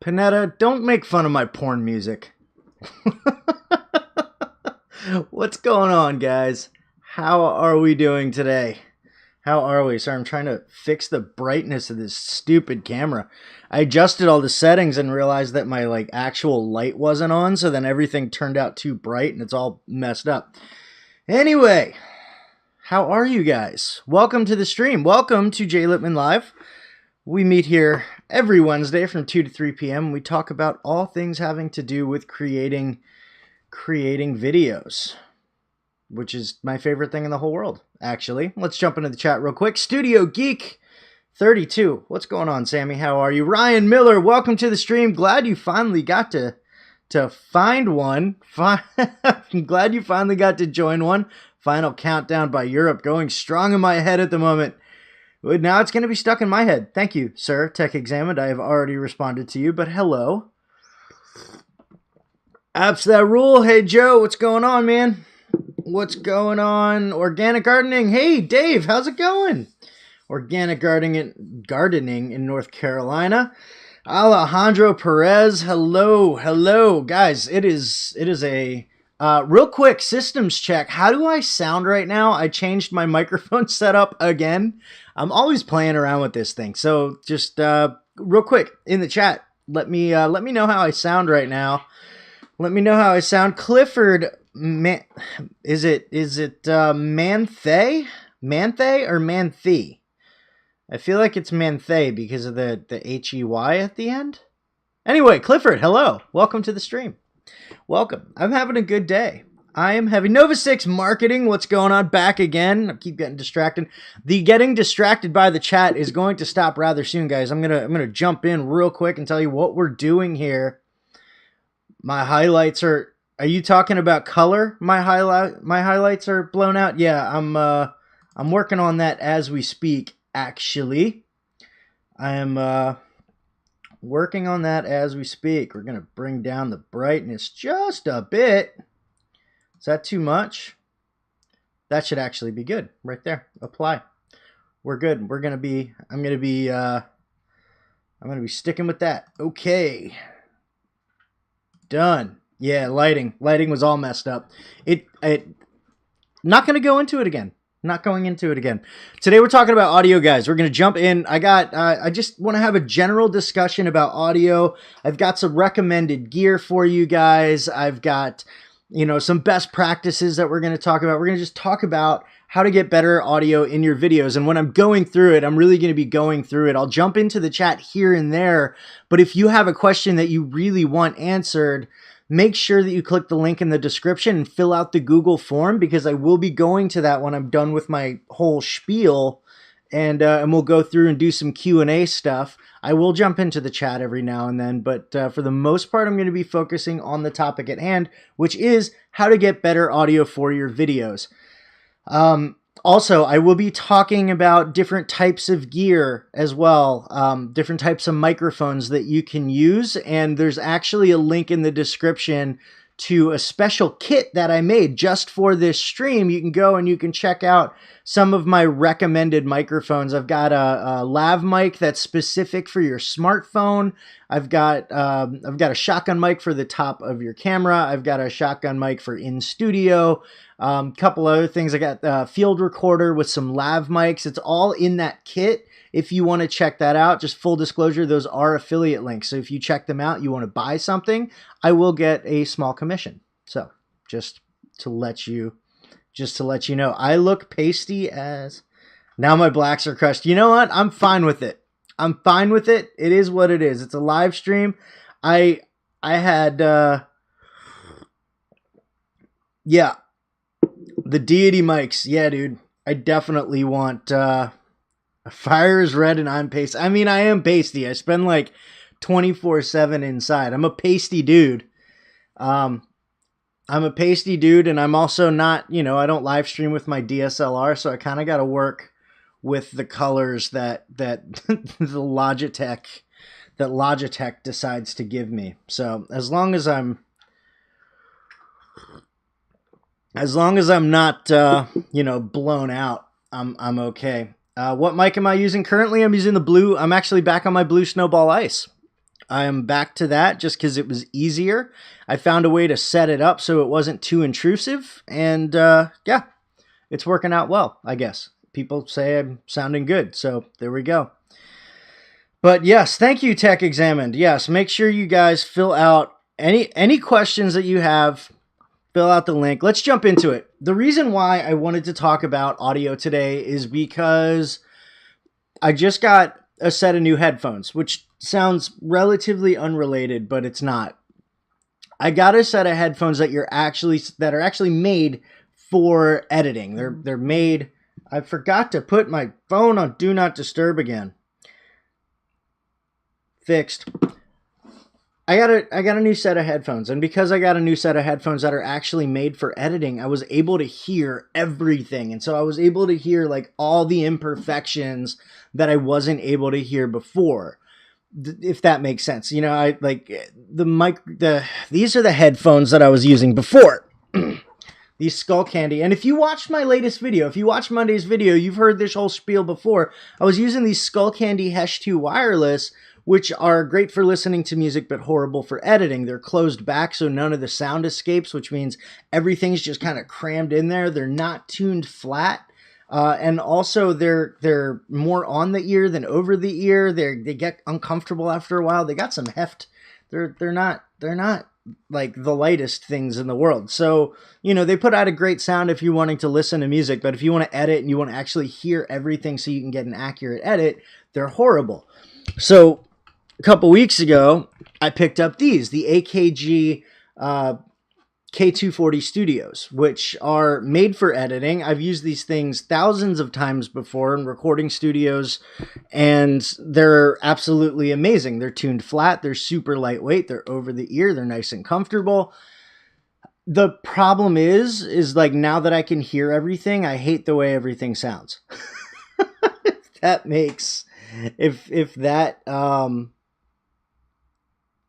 Panetta, don't make fun of my porn music. What's going on, guys? How are we doing today? How are we? Sorry, I'm trying to fix the brightness of this stupid camera. I adjusted all the settings and realized that my actual light wasn't on, so then everything turned out too bright and it's all messed up. Anyway, how are you guys? Welcome to the stream. Welcome to Jay Lippman Live. We meet here every Wednesday from 2 to 3 p.m. We talk about all things having to do with creating videos, which is my favorite thing in the whole world, actually. Let's jump into the chat real quick. Studio Geek 32. What's going on, Sammy? How are you? Ryan Miller, welcome to the stream. Glad you finally got to find one. I'm glad you finally got to join one. Final countdown by Europe going strong in my head at the moment. Now it's going to be stuck in my head. Thank you, sir. Tech Examined. I have already responded to you, but hello. Apps That Rule. Hey, Joe. What's going on, man? What's going on? Organic Gardening. Hey, Dave. How's it going? Organic Gardening in North Carolina. Alejandro Perez. Hello. Guys, it is a real quick systems check. How do I sound right now? I changed my microphone setup again. I'm always playing around with this thing. So just real quick in the chat, let me know how I sound right now. Let me know how I sound. Clifford, is it Manthe? Manthe or Manthe? I feel like it's Manthe because of the H-E-Y at the end. Anyway, Clifford, hello. Welcome to the stream. Welcome. I'm having a good day. I am having Nova 6 Marketing. What's going on? Back again. I keep getting distracted. The getting distracted by the chat is going to stop rather soon, guys. I'm gonna jump in real quick and tell you what we're doing here. My highlights are you talking about color? My highlights are blown out. Yeah, I'm working on that as we speak, actually. I am working on that as we speak. We're going to bring down the brightness just a bit. Is that too much? That should actually be good right there. Apply. We're good. I'm going to be sticking with that. Okay. Done. Yeah, lighting was all messed up. Not going to go into it again. Not going into it again. Today we're talking about audio, guys. We're going to jump in. I just want to have a general discussion about audio. I've got some recommended gear for you guys. I've got, some best practices that we're going to talk about. We're going to just talk about how to get better audio in your videos. And when I'm going through it, I'm really going to be going through it. I'll jump into the chat here and there. But if you have a question that you really want answered, make sure that you click the link in the description and fill out the Google form, because I will be going to that when I'm done with my whole spiel, and we'll go through and do some Q&A stuff. I will jump into the chat every now and then, but for the most part, I'm going to be focusing on the topic at hand, which is how to get better audio for your videos. Also, I will be talking about different types of gear as well, different types of microphones that you can use, and there's actually a link in the description to a special kit that I made just for this stream. You can go and you can check out some of my recommended microphones. I've got a lav mic that's specific for your smartphone. I've got a shotgun mic for the top of your camera. I've got a shotgun mic for in studio. Couple other things. I got a field recorder with some lav mics. It's all in that kit. If you want to check that out, just full disclosure, those are affiliate links. So if you check them out, you want to buy something, I will get a small commission. So just to let you know, I look pasty as now my blacks are crushed. You know what? I'm fine with it. I'm fine with it. It is what it is. It's a live stream. I had, yeah, the deity mics. Yeah, dude, I definitely want, fire is red and I'm pasty. I mean, I am pasty. I spend like 24/7 inside. I'm a pasty dude. I'm a pasty dude, and I'm also not, I don't live stream with my DSLR, so I kind of got to work with the colors that the Logitech decides to give me. So as long as I'm not blown out, I'm okay. What mic am I using currently? I'm using the blue. I'm actually back on my blue Snowball Ice. I am back to that just because it was easier. I found a way to set it up so it wasn't too intrusive. And yeah, it's working out well, I guess. People say I'm sounding good. So there we go. But yes, thank you, Tech Examined. Yes, make sure you guys fill out any questions that you have. Fill out the link. Let's jump into it. The reason why I wanted to talk about audio today is because I just got a set of new headphones, which sounds relatively unrelated, but it's not. I got a set of headphones that are actually made for editing. They're made. I forgot to put my phone on Do Not Disturb again. Fixed. I got a new set of headphones, and because I got a new set of headphones that are actually made for editing, I was able to hear everything. And so I was able to hear like all the imperfections that I wasn't able to hear before. If that makes sense. You know, I like these are the headphones that I was using before. These Skull Candy. And if you watched my latest video, if you watched Monday's video, you've heard this whole spiel before. I was using these Skull Candy Hesh 2 wireless, which are great for listening to music, but horrible for editing. They're closed back, so none of the sound escapes, which means everything's just kind of crammed in there. They're not tuned flat. And also they're more on the ear than over the ear. They get uncomfortable after a while. They got some heft. They're not like the lightest things in the world. So, you know, they put out a great sound if you're wanting to listen to music, but if you want to edit and you want to actually hear everything so you can get an accurate edit, they're horrible. So a couple weeks ago, I picked up the AKG K240 Studios, which are made for editing. I've used these things thousands of times before in recording studios, and they're absolutely amazing. They're tuned flat. They're super lightweight. They're over the ear. They're nice and comfortable. The problem is like now that I can hear everything, I hate the way everything sounds.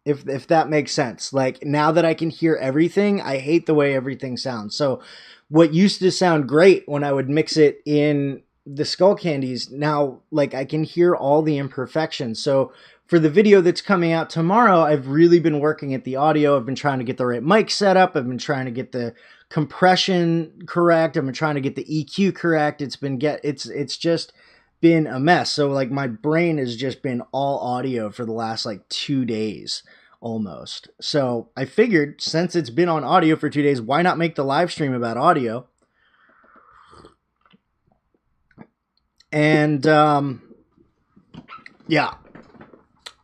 If that makes sense. Like now that I can hear everything, I hate the way everything sounds. So what used to sound great when I would mix it in the Skull Candies, now like I can hear all the imperfections. So for the video that's coming out tomorrow, I've really been working at the audio. I've been trying to get the right mic set up. I've been trying to get the compression correct. I've been trying to get the EQ correct. It's just been a mess. So like my brain has just been all audio for the last like 2 days almost. So I figured since it's been on audio for 2 days, why not make the live stream about audio? And yeah.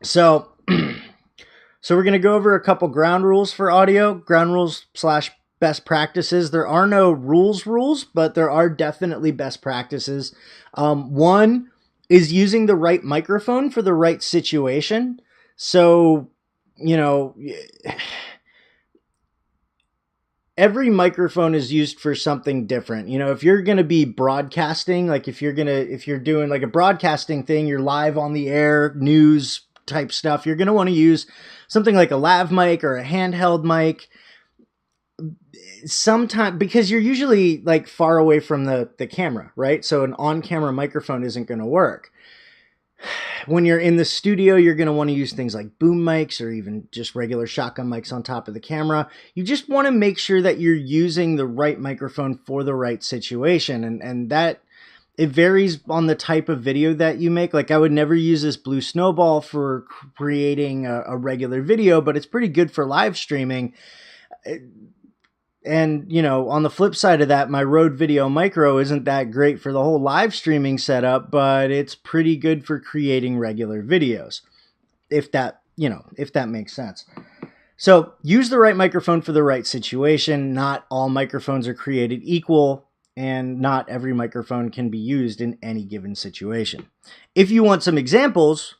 So we're going to go over a couple ground rules for audio, ground rules / best practices. There are no rules, but there are definitely best practices. One is using the right microphone for the right situation. So, you know, every microphone is used for something different. You know, if you're going to be broadcasting, like if you're doing like a broadcasting thing, you're live on the air, news type stuff, you're going to want to use something like a lav mic or a handheld mic. Sometimes because you're usually like far away from the camera, right? So an on-camera microphone isn't going to work. When you're in the studio, you're going to want to use things like boom mics or even just regular shotgun mics on top of the camera. You just want to make sure that you're using the right microphone for the right situation. And that it varies on the type of video that you make. Like I would never use this Blue Snowball for creating a regular video, but it's pretty good for live streaming. And, you know, on the flip side of that, my Rode Video Micro isn't that great for the whole live streaming setup, but it's pretty good for creating regular videos, if that makes sense. So use the right microphone for the right situation. Not all microphones are created equal, and not every microphone can be used in any given situation. If you want some examples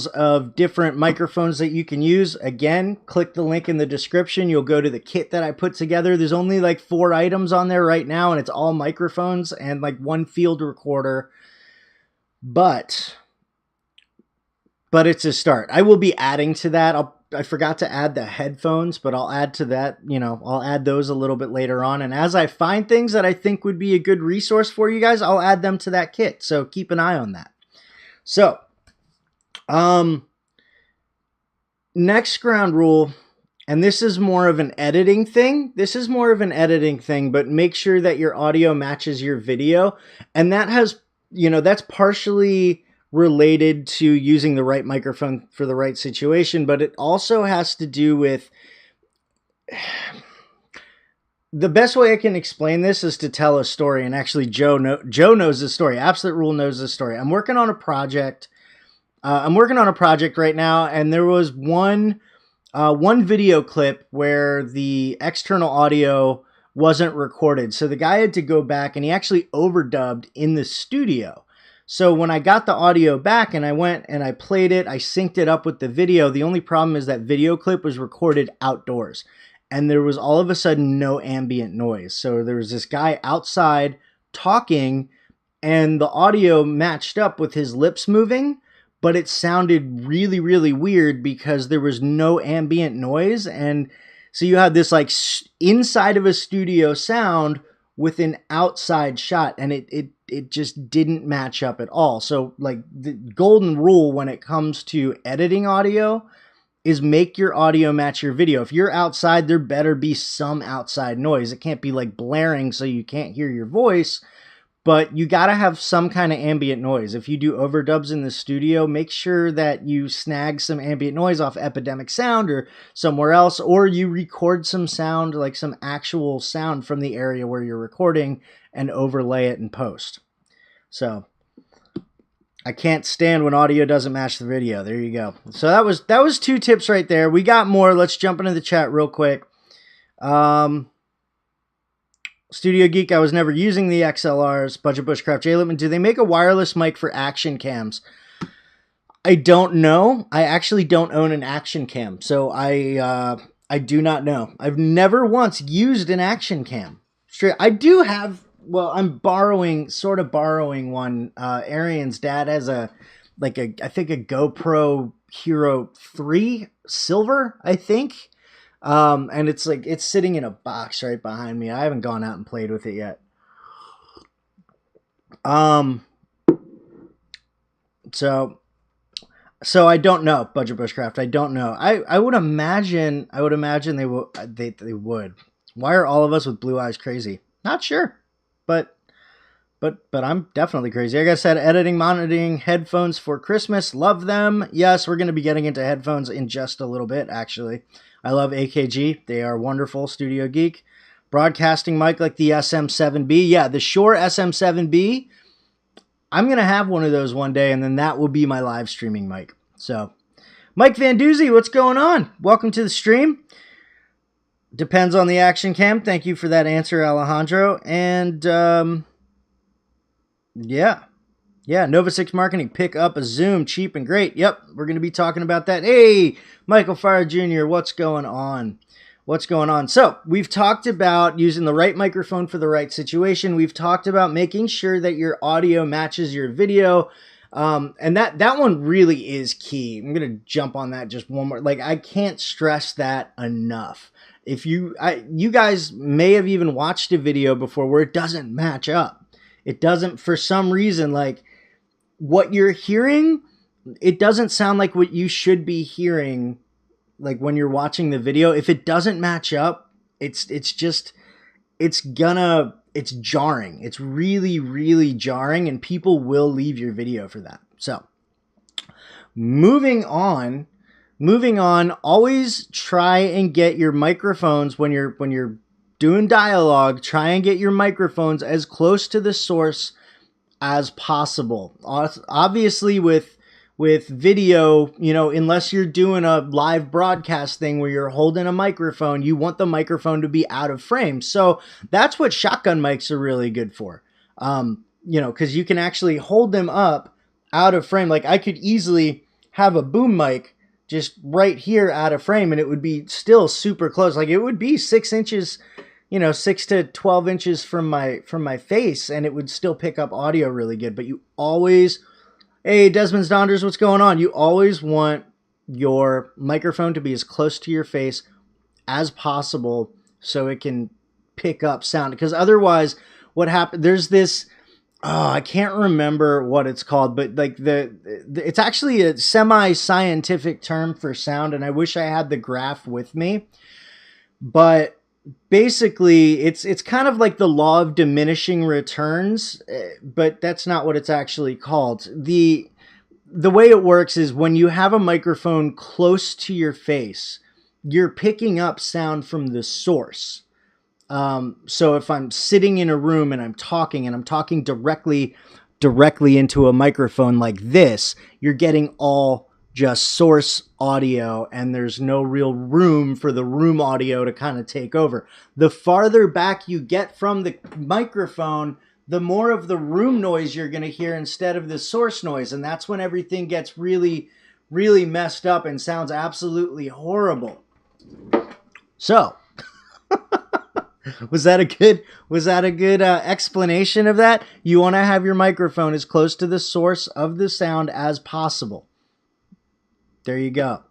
of different microphones that you can use, again, click the link in the description. You'll go to the kit that I put together. There's only like 4 items on there right now, and it's all microphones and like 1 field recorder. But it's a start. I will be adding to that. I forgot to add the headphones, but I'll add to that. You know, I'll add those a little bit later on. And as I find things that I think would be a good resource for you guys, I'll add them to that kit. So keep an eye on that. So Um, Next ground rule, and this is more of an editing thing. But make sure that your audio matches your video. And that has, that's partially related to using the right microphone for the right situation, but it also has to do with the best way I can explain this is to tell a story. And actually, Joe knows this story. Absolute Rule knows this story. I'm working on a project. Right now, and there was one video clip where the external audio wasn't recorded. So the guy had to go back and he actually overdubbed in the studio. So when I got the audio back and I went and I played it, I synced it up with the video. The only problem is that video clip was recorded outdoors and there was all of a sudden no ambient noise. So there was this guy outside talking and the audio matched up with his lips moving, but it sounded really, really weird because there was no ambient noise. And so you had this like inside of a studio sound with an outside shot, and it just didn't match up at all. So like the golden rule when it comes to editing audio is make your audio match your video. If you're outside, there better be some outside noise. It can't be like blaring so you can't hear your voice. But you got to have some kind of ambient noise. If you do overdubs in the studio, make sure that you snag some ambient noise off Epidemic Sound or somewhere else, or you record some sound, like some actual sound from the area where you're recording and overlay it in post. So I can't stand when audio doesn't match the video. There you go. So that was 2 tips right there. We got more. Let's jump into the chat real quick. Studio Geek, I was never using the XLRs. Budget Bushcraft, Jay Lippman, do they make a wireless mic for action cams? I don't know. I actually don't own an action cam, so I do not know. I've never once used an action cam. I do have. Well, I'm sort of borrowing one. Arian's dad has I think a GoPro Hero 3 Silver, I think. And it's sitting in a box right behind me. I haven't gone out and played with it yet. So I don't know, Budget Bushcraft. I don't know. I would imagine they would. Why are all of us with blue eyes crazy? Not sure, but I'm definitely crazy. Like I said, editing, monitoring headphones for Christmas. Love them. Yes, we're going to be getting into headphones in just a little bit, actually. I love AKG. They are wonderful. Studio Geek. Broadcasting mic like the SM7B. Yeah, the Shure SM7B. I'm going to have one of those one day, and then that will be my live streaming mic. So, Mike Van Doozy, what's going on? Welcome to the stream. Depends on the action cam. Thank you for that answer, Alejandro. And, yeah, Nova 6 Marketing, pick up a Zoom, cheap and great. Yep, we're going to be talking about that. Hey, Michael Fire Jr., what's going on? So we've talked about using the right microphone for the right situation. We've talked about making sure that your audio matches your video. And that one really is key. I'm going to jump on that just one more. Like, I can't stress that enough. If you guys may have even watched a video before where it doesn't match up. It doesn't, for some reason, like, what you're hearing, it doesn't sound like what you should be hearing, like when you're watching the video. If it doesn't match up, it's jarring. It's really, really jarring, and people will leave your video for that. So moving on, always try and get your microphones when you're doing dialogue, try and get your microphones as close to the source as possible. Obviously with video, unless you're doing a live broadcast thing where you're holding a microphone, you want the microphone to be out of frame. So that's what shotgun mics are really good for. Because you can actually hold them up out of frame. Like, I could easily have a boom mic just right here out of frame and it would be still super close. Like, it would be 6 inches, 6 to 12 inches from my face, and it would still pick up audio really good. But you always, hey, Desmond's Donders, what's going on? You always want your microphone to be as close to your face as possible so it can pick up sound. Because otherwise, what happens, there's this I can't remember what it's called, but like it's actually a semi-scientific term for sound, and I wish I had the graph with me. But basically, it's kind of like the law of diminishing returns, but that's not what it's actually called. The way it works is when you have a microphone close to your face, you're picking up sound from the source. So if I'm sitting in a room and I'm talking directly into a microphone like this, you're getting all just source audio, and there's no real room for the room audio to kind of take over. The farther back you get from the microphone, the more of the room noise you're going to hear instead of the source noise. And that's when everything gets really, really messed up and sounds absolutely horrible. So, was that a good explanation of that? You want to have your microphone as close to the source of the sound as possible. There you go.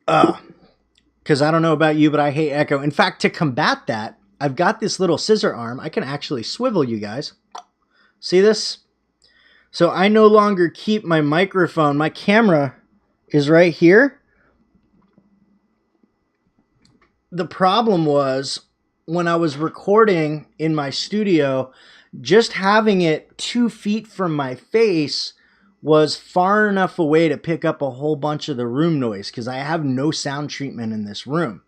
Because I don't know about you, but I hate echo. In fact, to combat that, I've got this little scissor arm. I can actually swivel you guys. See this? So I no longer keep my microphone. My camera is right here. The problem was when I was recording in my studio, just having it 2 feet from my face was far enough away to pick up a whole bunch of the room noise because I have no sound treatment in this room.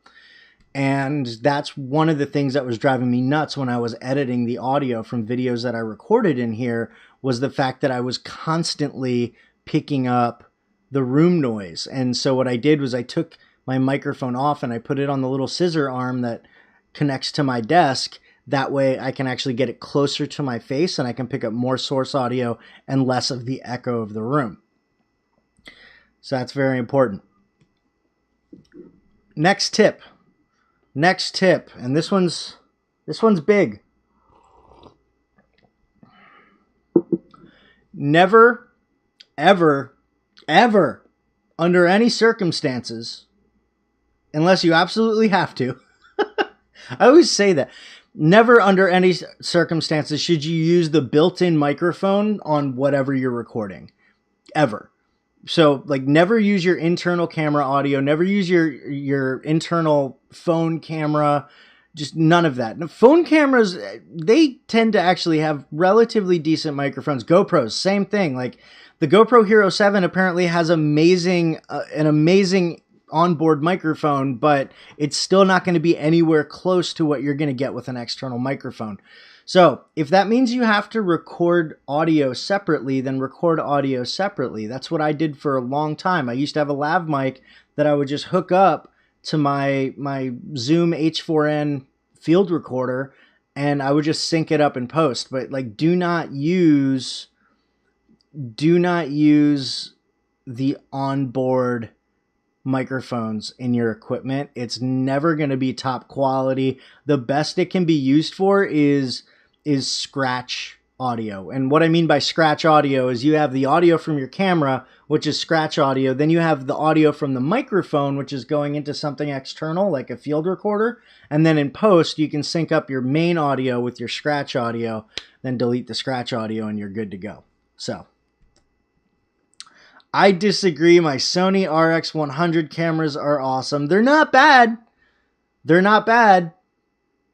And that's one of the things that was driving me nuts when I was editing the audio from videos that I recorded in here, was the fact that I was constantly picking up the room noise. And so what I did was I took my microphone off and I put it on the little scissor arm that connects to my desk. That way I can actually get it closer to my face and I can pick up more source audio and less of the echo of the room. So that's very important. Next tip, and this one's big. Never, ever, ever, under any circumstances, unless you absolutely have to, I always say that, never under any circumstances should you use the built-in microphone on whatever you're recording, ever. So like never use your internal camera audio, never use your internal phone camera, just none of that. Now, phone cameras, they tend to actually have relatively decent microphones. GoPros, same thing. Like the GoPro Hero 7 apparently has an amazing onboard microphone, but it's still not going to be anywhere close to what you're going to get with an external microphone. So if that means you have to record audio separately, then record audio separately. That's what I did for a long time. I used to have a lav mic that I would just hook up to my Zoom H4n field recorder, and I would just sync it up in post. But like, do not use the onboard microphones in your equipment. It's never going to be top quality. The best it can be used for is scratch audio. And what I mean by scratch audio is you have the audio from your camera, which is scratch audio. Then you have the audio from the microphone, which is going into something external like a field recorder. And then in post, you can sync up your main audio with your scratch audio, then delete the scratch audio and you're good to go. So I disagree. My Sony RX100 cameras are awesome. They're not bad.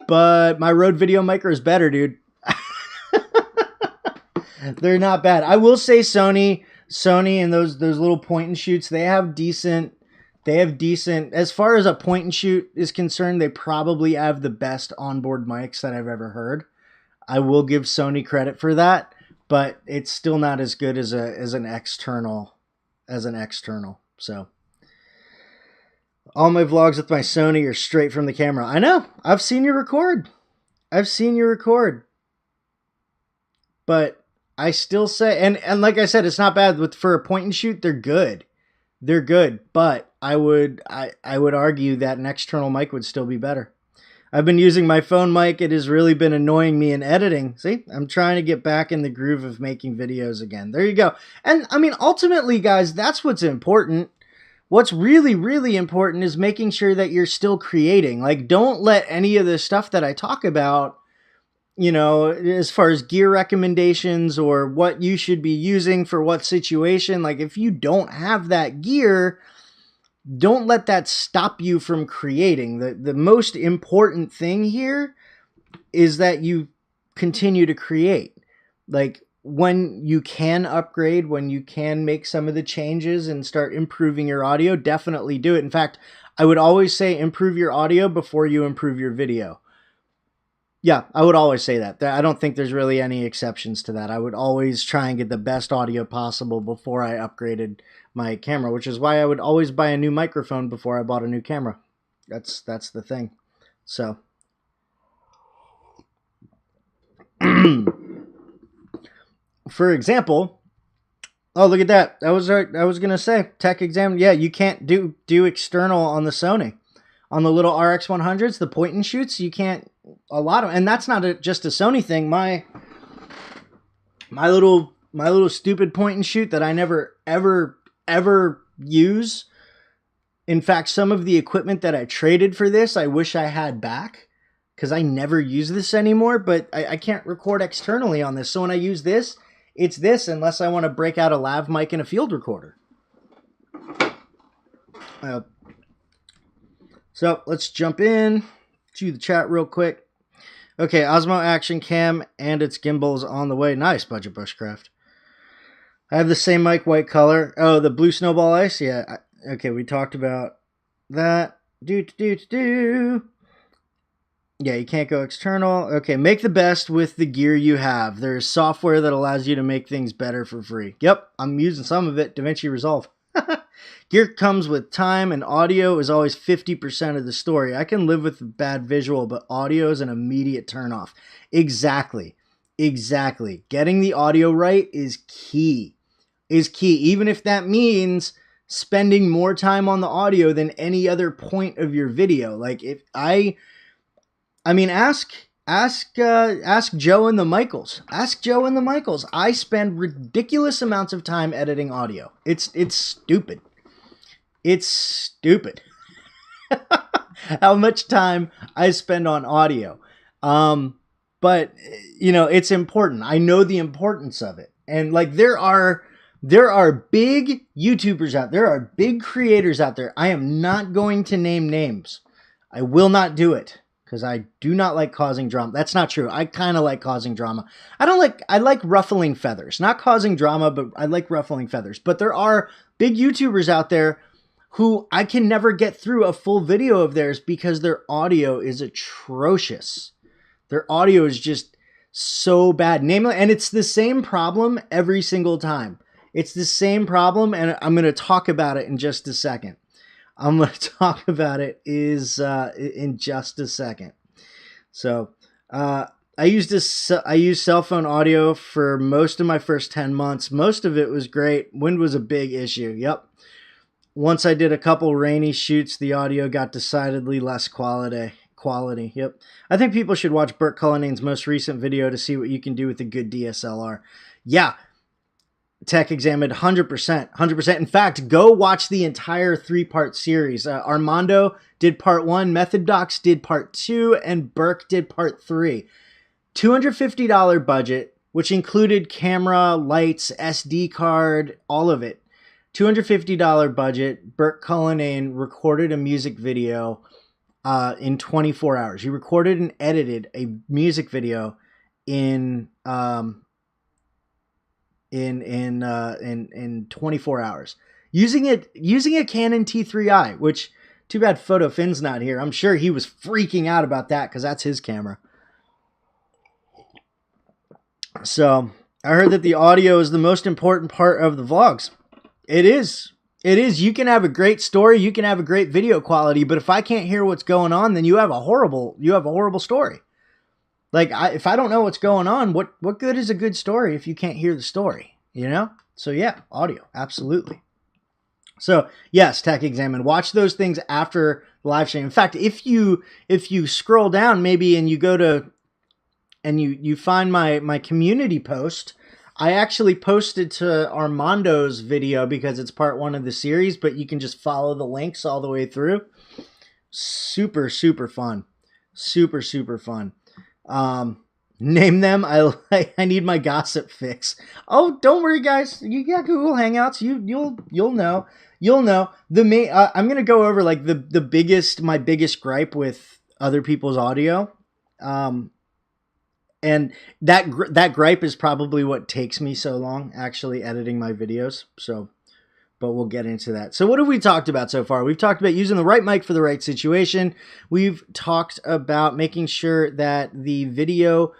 But my Rode Video Micro is better, dude. They're not bad. I will say Sony and those little point and shoots, they have decent, as far as a point and shoot is concerned, they probably have the best onboard mics that I've ever heard. I will give Sony credit for that, but it's still not as good as an external. So all my vlogs with my Sony are straight from the camera. I know. I've seen you record. But I still say, and like I said, it's not bad for a point and shoot. They're good. But I would argue that an external mic would still be better. I've been using my phone mic. It has really been annoying me in editing. See, I'm trying to get back in the groove of making videos again. There you go. And I mean, ultimately, guys, that's what's important. What's really, really important is making sure that you're still creating. Like, don't let any of the stuff that I talk about you know, as far as gear recommendations or what you should be using for what situation. Like if you don't have that gear, don't let that stop you from creating. The most important thing here is that you continue to create. Like when you can upgrade, when you can make some of the changes and start improving your audio, definitely do it. In fact, I would always say improve your audio before you improve your video. Yeah, I would always say that. I don't think there's really any exceptions to that. I would always try and get the best audio possible before I upgraded my camera, which is why I would always buy a new microphone before I bought a new camera. That's the thing. So for example, oh, look at that. I was going to say tech exam. Yeah, you can't do external on the Sony. On the little RX100s, the point and shoots, you can't, a lot of, and that's not just a Sony thing. My little stupid point and shoot that I never ever use. In fact, some of the equipment that I traded for this, I wish I had back because I never use this anymore, but I can't record externally on this. So when I use this, it's this unless I want to break out a lav mic and a field recorder. So let's jump in to the chat real quick. Okay, Osmo Action Cam and its gimbals on the way. Nice, Budget Bushcraft. I have the same mic, white color. Oh, the blue snowball ice? Yeah. Okay, we talked about that. Yeah, you can't go external. Okay, make the best with the gear you have. There's software that allows you to make things better for free. Yep, I'm using some of it, DaVinci Resolve. Gear comes with time, and audio is always 50% of the story. I can live with bad visual, but audio is an immediate turnoff. Exactly. Getting the audio right is key. Even if that means spending more time on the audio than any other point of your video. Like if I mean, ask Joe and the Michaels. Ask Joe and the Michaels. I spend ridiculous amounts of time editing audio. It's stupid. It's stupid how much time I spend on audio. But you know, it's important. I know the importance of it. And like there are big YouTubers out there, are big creators out there. I am not going to name names. I will not do it because I do not like causing drama. That's not true. I kind of like causing drama. I like ruffling feathers. Not causing drama, but I like ruffling feathers. But there are big YouTubers out there who I can never get through a full video of theirs because their audio is atrocious. Their audio is just so bad. Namely, and it's the same problem every single time. It's the same problem, and I'm going to talk about it in just a second. In just a second. So, I used cell phone audio for most of my first 10 months. Most of it was great. Wind was a big issue. Yep. Once I did a couple rainy shoots, the audio got decidedly less quality. Yep. I think people should watch Burt Cullinane's most recent video to see what you can do with a good DSLR. Yeah. Tech examined 100%. In fact, go watch the entire 3-part series. Armando did part 1, Method Docs did part 2, and Burke did part 3. $250 budget, which included camera, lights, SD card, all of it. $250 budget. Burt Cullinane recorded a music video in 24 hours. He recorded and edited a music video in 24 hours using a Canon T3i, which too bad Photo Finn's not here. I'm sure he was freaking out about that because that's his camera. So I heard that the audio is the most important part of the vlogs. It is. You can have a great story, you can have a great video quality, but if I can't hear what's going on, then you have a horrible story. Like, if I don't know what's going on, what good is a good story if you can't hear the story, you know? So yeah, audio, absolutely. So yes, Tech Examine, watch those things after the live stream. In fact, if you scroll down maybe and you go to, and you find my community post, I actually posted to Armando's video because it's part 1 of the series, but you can just follow the links all the way through. Super fun. Super fun. Name them. I need my gossip fix. Oh, don't worry, guys. You got Google Hangouts. You'll know. You'll know. The main. I'm gonna go over like my biggest gripe with other people's audio. And that gripe is probably what takes me so long actually editing my videos. So, but we'll get into that. So what have we talked about so far? We've talked about using the right mic for the right situation. We've talked about making sure that the video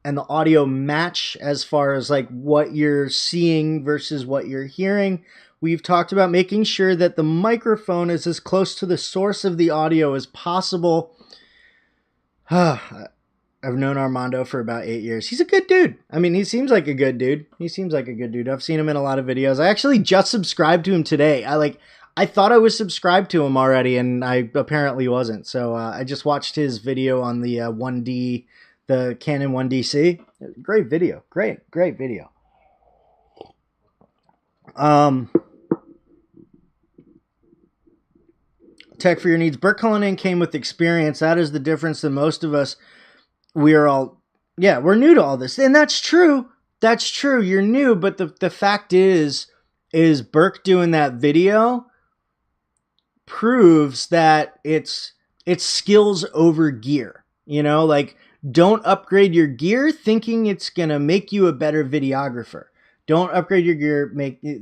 and the audio match as far as like what you're seeing versus what you're hearing. We've talked about making sure that the microphone is as close to the source of the audio as possible. I've known Armando for about 8 years. He's a good dude. I mean, he seems like a good dude. I've seen him in a lot of videos. I actually just subscribed to him today. I thought I was subscribed to him already, and I apparently wasn't. So I just watched his video on the 1D, the Canon 1DC. Great video. Great video. Tech for your needs. Burke Cullinan came with experience. That is the difference than most of us. We're new to all this. And that's true. That's true. You're new. But the fact is Burke doing that video proves that it's skills over gear. You know, like, don't upgrade your gear thinking it's going to make you a better videographer. Don't upgrade your gear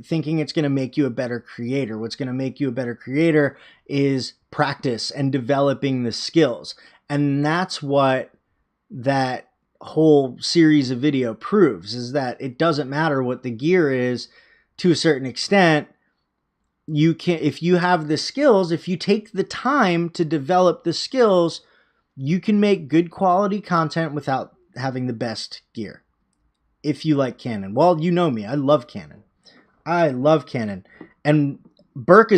thinking it's going to make you a better creator. What's going to make you a better creator is practice and developing the skills. And that's what that whole series of video proves, is that it doesn't matter what the gear is to a certain extent. You can, if you have the skills, if you take the time to develop the skills, you can make good quality content without having the best gear. If you like Canon. Well, you know me. I love Canon. And Burke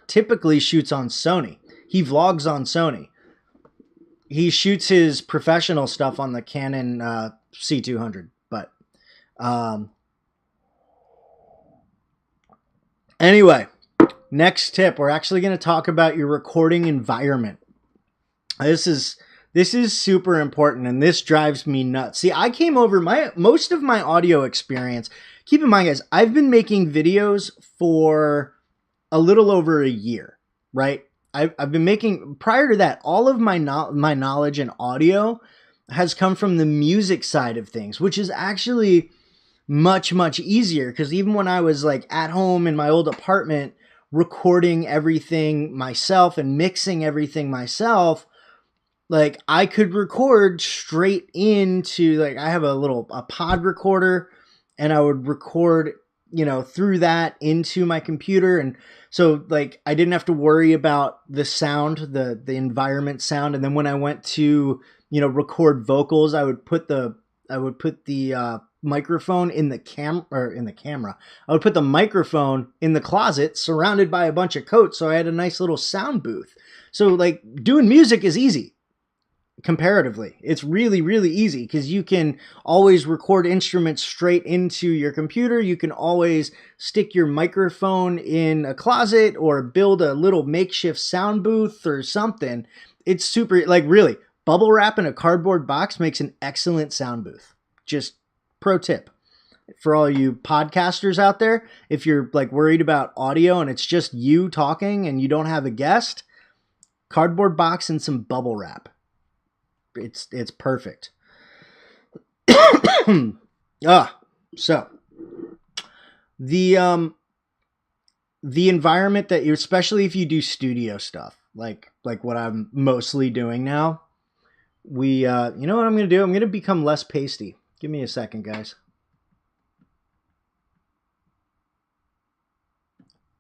typically shoots on Sony. He vlogs on Sony. He shoots his professional stuff on the Canon C200. But anyway, next tip. We're actually going to talk about your recording environment. This is super important, and this drives me nuts. See, I came over most of my audio experience. Keep in mind, guys, I've been making videos for a little over a year, right? I've been making, prior to that, all of my knowledge in audio has come from the music side of things, which is actually much, much easier, because even when I was like at home in my old apartment recording everything myself and mixing everything myself, like I could record straight into, like, I have a pod recorder, and I would record, you know, through that into my computer. And so like I didn't have to worry about the sound, the environment sound. And then when I went to, you know, record vocals, I would put the microphone in the camera. I would put the microphone in the closet surrounded by a bunch of coats. So I had a nice little sound booth. So like doing music is easy. Comparatively, it's really, really easy, because you can always record instruments straight into your computer. You can always stick your microphone in a closet or build a little makeshift sound booth or something. It's super, like, really, bubble wrap in a cardboard box makes an excellent sound booth. Just pro tip for all you podcasters out there. If you're like worried about audio and it's just you talking and you don't have a guest, cardboard box and some bubble wrap. It's perfect. So the environment that you, especially if you do studio stuff, like what I'm mostly doing now, you know what I'm going to do? I'm going to become less pasty. Give me a second, guys.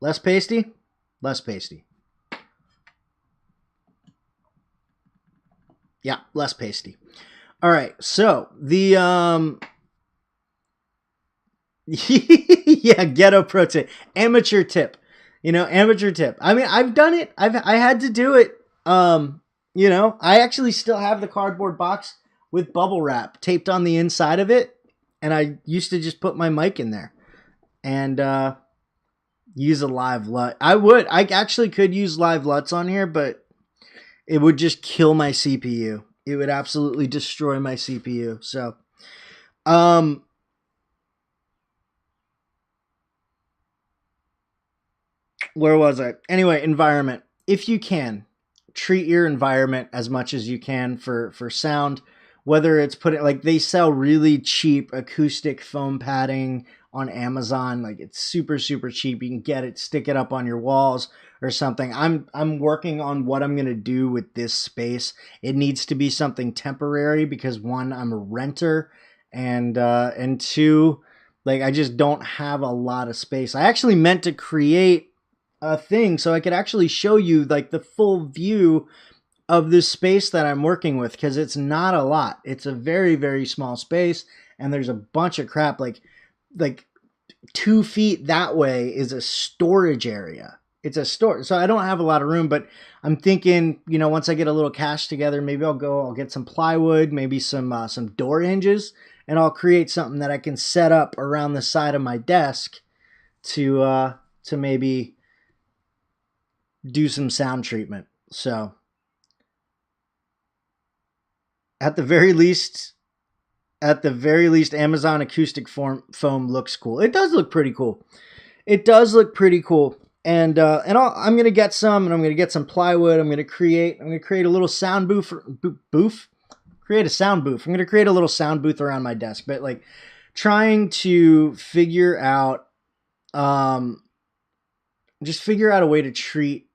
Less pasty? Less pasty. Yeah, less pasty. All right, so the yeah, ghetto pro tip, amateur tip. You know, amateur tip. I mean, I've done it. I had to do it. You know, I actually still have the cardboard box with bubble wrap taped on the inside of it, and I used to just put my mic in there and use a live LUT. I actually could use live LUTs on here, but it would just kill my CPU. It would absolutely destroy my CPU. So, um, where was I? Anyway, environment. If you can, treat your environment as much as you can for sound. Whether it's putting, like, they sell really cheap acoustic foam padding on Amazon. Like, it's super super cheap. You can get it, stick it up on your walls or something. I'm working on what I'm gonna do with this space. It needs to be something temporary because one, I'm a renter, and two, like, I just don't have a lot of space. I actually meant to create a thing so I could actually show you like the full view of this space that I'm working with, because it's not a lot. It's a very very small space, and there's a bunch of crap. Like 2 feet that way is a storage area. It's a store, so I don't have a lot of room. But I'm thinking, once I get a little cash together, maybe I'll get some plywood, maybe some door hinges, and I'll create something that I can set up around the side of my desk to maybe do some sound treatment. So at the very least, Amazon acoustic foam looks cool. It does look pretty cool. It does look pretty cool. I'm gonna get some, and I'm gonna get some plywood. I'm gonna create a little sound booth. Create a sound booth. I'm gonna create a little sound booth around my desk. But like, trying to figure out, just figure out a way to treat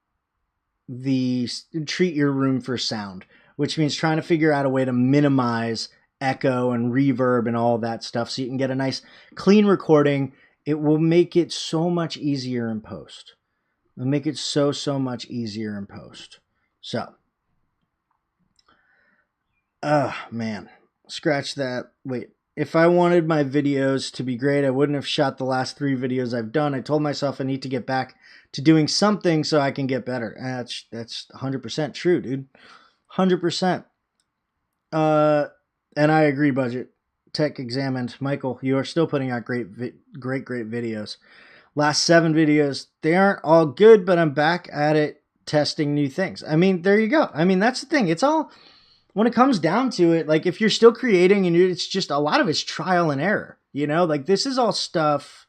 your room for sound, which means trying to figure out a way to minimize echo and reverb and all that stuff so you can get a nice clean recording. It will make it so much easier in post. It'll make it so much easier in post. So, man, scratch that. Wait, if I wanted my videos to be great, I wouldn't have shot the last 3 videos I've done. I told myself I need to get back to doing something so I can get better. And that's 100% true, dude. 100%. And I agree, Budget Tech Examined. Michael, you are still putting out great videos. Last 7 videos, they aren't all good, but I'm back at it testing new things. I mean, there you go. I mean, that's the thing. It's all, when it comes down to it, like, if you're still creating, and it's just a lot of it's trial and error, like, this is all stuff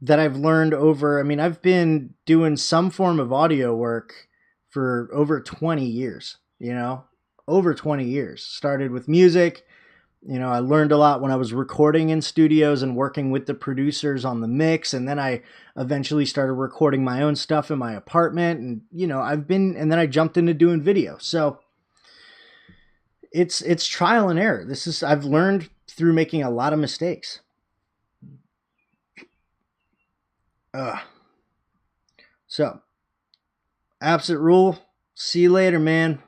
that I've learned over. I mean, I've been doing some form of audio work for over 20 years, over 20 years. Started with music. I learned a lot when I was recording in studios and working with the producers on the mix. And then I eventually started recording my own stuff in my apartment. And, and then I jumped into doing video. So it's trial and error. I've learned through making a lot of mistakes. So, Absent Rule, see you later, man.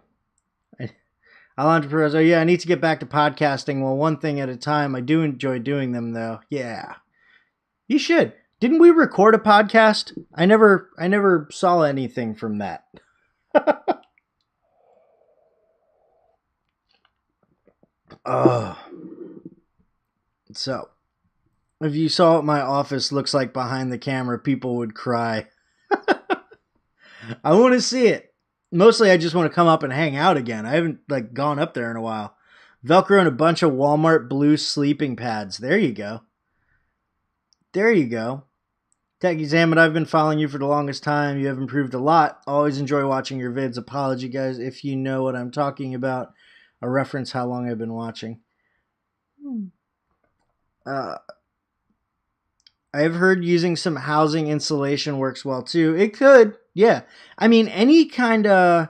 Alondra Perez, oh yeah, I need to get back to podcasting. Well, one thing at a time. I do enjoy doing them, though. Yeah, you should. Didn't we record a podcast? I never saw anything from that. So, if you saw what my office looks like behind the camera, people would cry. I want to see it. Mostly, I just want to come up and hang out again. I haven't gone up there in a while. Velcro and a bunch of Walmart blue sleeping pads. There you go. There you go. Tech Examined, I've been following you for the longest time. You have improved a lot. Always enjoy watching your vids. Apology, guys, if you know what I'm talking about. A reference how long I've been watching. I've heard using some housing insulation works well too. It could, yeah. I mean, any kind of,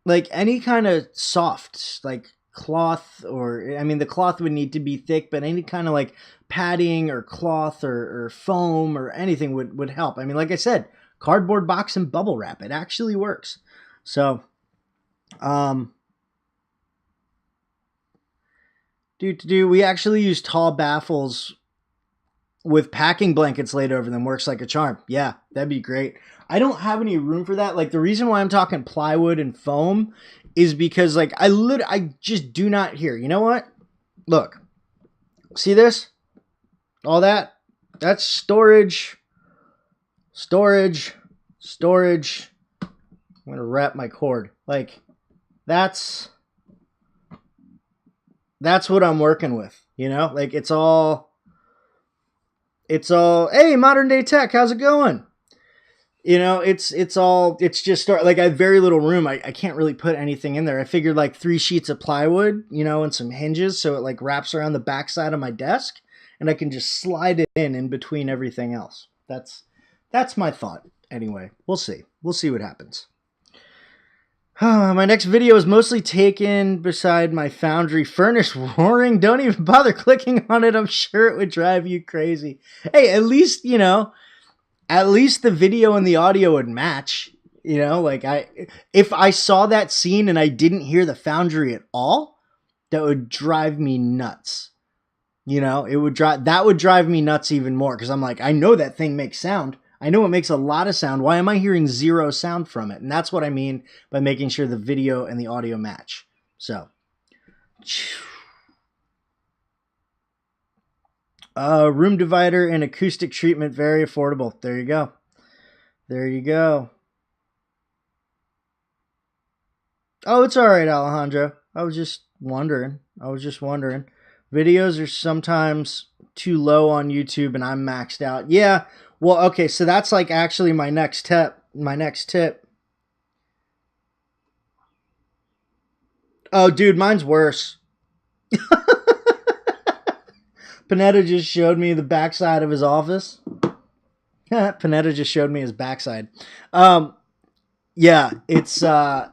any kind of soft, cloth, or, I mean, the cloth would need to be thick, but any kind of padding or cloth or foam or anything would help. I mean, like I said, cardboard box and bubble wrap. It actually works. So, we actually use tall baffles with packing blankets laid over them. Works like a charm. Yeah, that'd be great. I don't have any room for that. The reason why I'm talking plywood and foam is because I just do not hear. You know what? Look. See this? All that? That's storage. Storage. Storage. I'm gonna wrap my cord. Like, that's what I'm working with, you know? Like, it's all, hey, modern day tech, how's it going? You know, it's just like I have very little room. I can't really put anything in there. I figured like 3 sheets of plywood, you know, and some hinges, so it like wraps around the backside of my desk, and I can just slide it in between everything else. That's my thought. Anyway, we'll see. We'll see what happens. My next video is mostly taken beside my foundry furnace roaring. Don't even bother clicking on it. I'm sure it would drive you crazy. Hey, at least, you know, at least the video and the audio would match. You know, like if I saw that scene and I didn't hear the foundry at all, that would drive me nuts. You know, that would drive me nuts even more, because I'm like, I know that thing makes sound. I know it makes a lot of sound. Why am I hearing 0 sound from it? And that's what I mean by making sure the video and the audio match. So, room divider and acoustic treatment, very affordable. There you go. There you go. Oh, it's all right, Alejandro. I was just wondering. Videos are sometimes too low on YouTube and I'm maxed out. Yeah. Well, okay, so that's like actually my next tip. Oh, dude, mine's worse. Panetta just showed me the backside of his office. Panetta just showed me his backside. Yeah, it's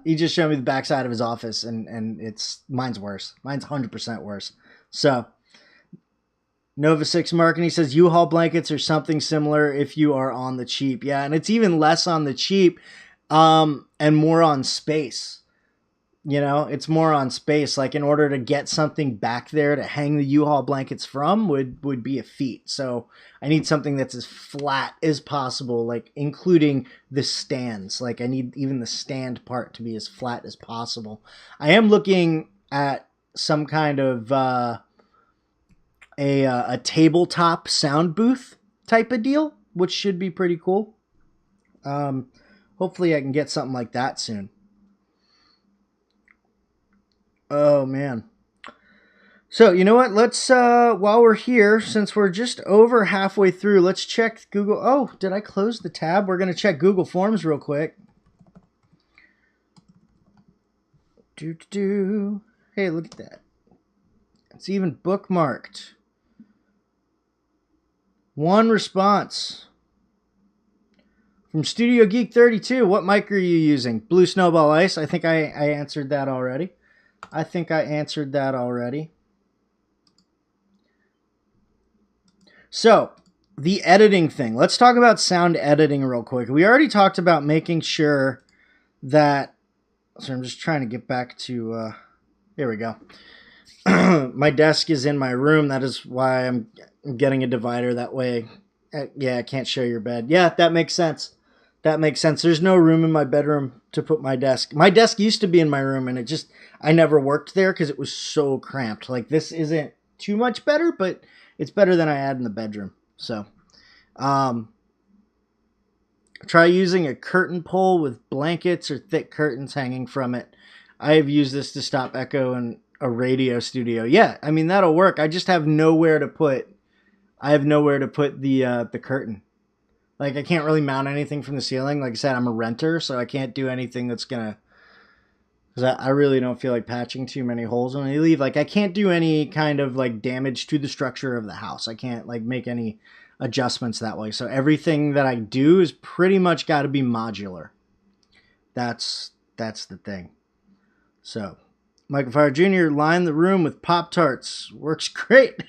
he just showed me the backside of his office, and mine's worse. Mine's 100% worse. So, Nova 6 Marketing says U-Haul blankets or something similar if you are on the cheap. Yeah, and it's even less on the cheap, and more on space. You know, it's more on space. Like, in order to get something back there to hang the U-Haul blankets from would be a feat. So I need something that's as flat as possible, like including the stands. Like, I need even the stand part to be as flat as possible. I am looking at some kind of a tabletop sound booth type of deal, which should be pretty cool. Hopefully I can get something like that soon. Oh man. So, you know what? Let's while we're here, since we're just over halfway through, let's check Google. Oh, did I close the tab? We're going to check Google Forms real quick. Hey, look at that. It's even bookmarked. 1 response. From Studio Geek 32, what mic are you using? Blue Snowball Ice. I think I answered that already. So, the editing thing. Let's talk about sound editing real quick. We already talked about making sure that... So I'm just trying to get back to... here we go. My desk is in my room. That is why I'm getting a divider that way. Yeah, I can't show your bed. Yeah, that makes sense. There's no room in my bedroom to put my desk. My desk used to be in my room, and I never worked there because it was so cramped. Like, this isn't too much better, but it's better than I had in the bedroom. So, try using a curtain pole with blankets or thick curtains hanging from it. I have used this to stop echo in a radio studio. Yeah, I mean, that'll work. I just have nowhere to put. The curtain. Like, I can't really mount anything from the ceiling. Like I said, I'm a renter, so I can't do anything that's gonna... Because I really don't feel like patching too many holes when I leave. Like, I can't do any kind of, like, damage to the structure of the house. I can't, like, make any adjustments that way. So everything that I do is pretty much got to be modular. That's the thing. So, Michael Fire Jr. lined the room with Pop-Tarts. Works great.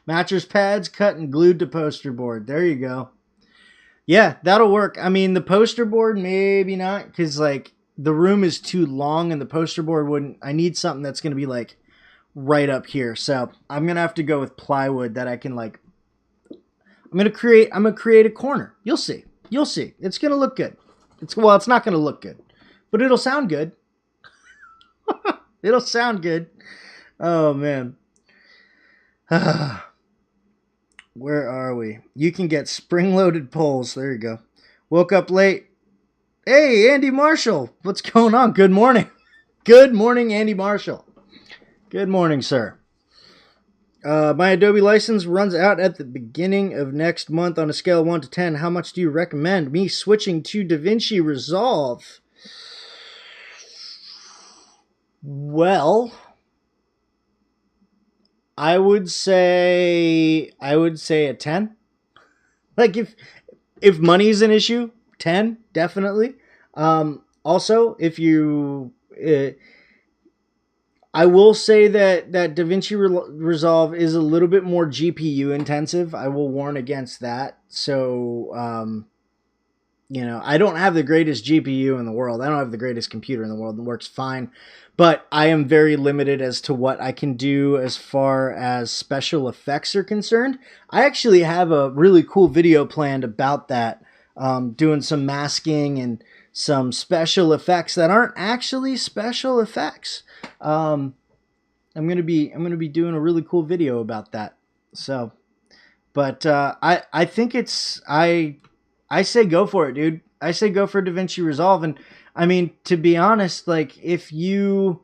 Mattress pads cut and glued to poster board. There you go. Yeah, that'll work. I mean, the poster board, maybe not, because, like, the room is too long and the poster board wouldn't... I need something that's going to be, like, right up here. So I'm going to have to go with plywood that I can, like... I'm going to create a corner. You'll see. It's going to look good. It's not going to look good, but it'll sound good. It'll sound good. Oh, man. Where are we? You can get spring-loaded poles. There you go. Woke up late. Hey, Andy Marshall. What's going on? Good morning. Good morning, Andy Marshall. Good morning, sir. My Adobe license runs out at the beginning of next month on a scale of 1 to 10. How much do you recommend me switching to DaVinci Resolve? Well, I would say a 10. Like if money's an issue, 10 definitely. Also, if you I will say that DaVinci Resolve is a little bit more GPU intensive. I will warn against that. So, I don't have the greatest GPU in the world. I don't have the greatest computer in the world. It works fine. But I am very limited as to what I can do as far as special effects are concerned. I actually have a really cool video planned about that, doing some masking and some special effects that aren't actually special effects. I'm gonna be doing a really cool video about that. So, but I think I say go for it, dude. I say go for DaVinci Resolve. And I mean, to be honest, like if you